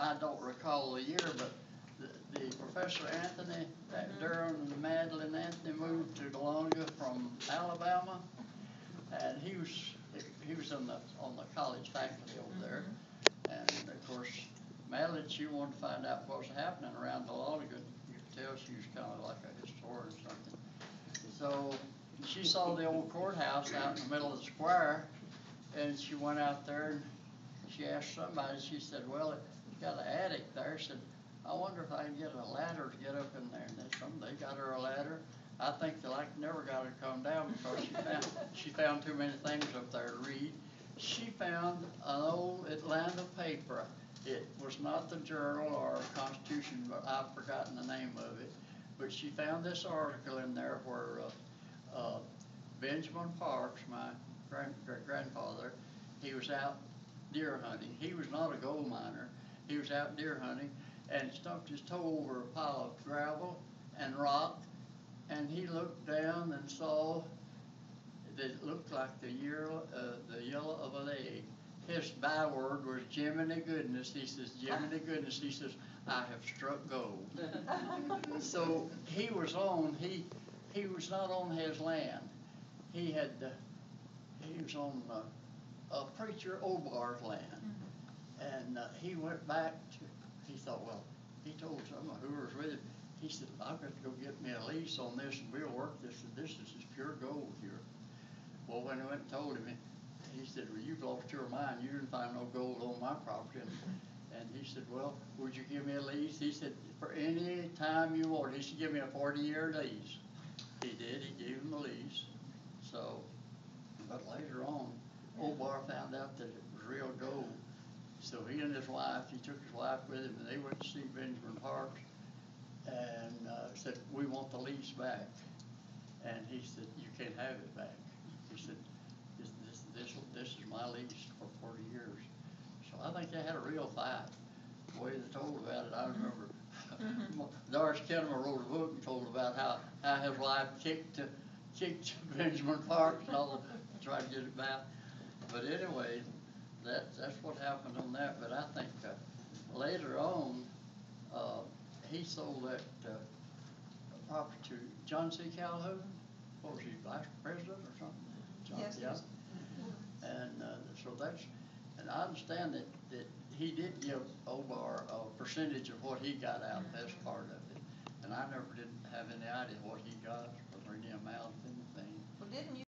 I don't recall the year, but the Professor Anthony, that Durham and Madeline Anthony moved to Delonga from Alabama, and he was on the college faculty over there, and of course Madeline, she wanted to find out what was happening around Delonga. You could tell she was kind of like a historian or something. So she saw the old courthouse out in the middle of the square, and she went out there and she asked somebody. She said, "Well, it's got an attic there." She said, "I wonder if I can get a ladder to get up in there." And they got her a ladder. I think they never got her to come down because she found too many things up there to read. She found an old Atlanta paper. It was not the Journal or Constitution, but I've forgotten the name of it. But she found this article in there where Benjamin Parks, my great-grandfather, he was out deer hunting. He was not a gold miner. He was out deer hunting and stumped his toe over a pile of gravel and rock, and he looked down and saw that it looked like the yellow of an egg. His byword was "Jiminy goodness." He says, "Jiminy goodness." He says, "I have struck gold." So he was not on his land. He was on a preacher Obar's land, and he went back to. He thought, well, he told some of who was with him. He said, "I've got to go get me a lease on this, and we'll work this. And this is pure gold here." Well, when I went and told him, he said, "Well, you've lost your mind. You didn't find no gold on my property." And he said, "Well, would you give me a lease?" He said, "For any time you want." He said, "Give me a 40-year lease." He did. He gave him a lease. So, but later on, Obar found out that it was real gold. So he and his wife, he took his wife with him, and they went to see Benjamin Parks, and said, "We want the lease back." And he said, "You can't have it back." He said, this is my lease for 40 years. So I think they had a real fight. The way they told about it, I remember Doris Kennemer wrote a book and told about how his wife kicked Benjamin Parks and all to try to get it back. But anyway, that's what happened on that. But I think later on, he sold that property to John C. Calhoun. What was he, vice president or something? Yes. Yeah. And so and I understand that he did give Obar a percentage of what he got out of this part of it. And I never did have any idea what he got or any amount of anything. Well, didn't you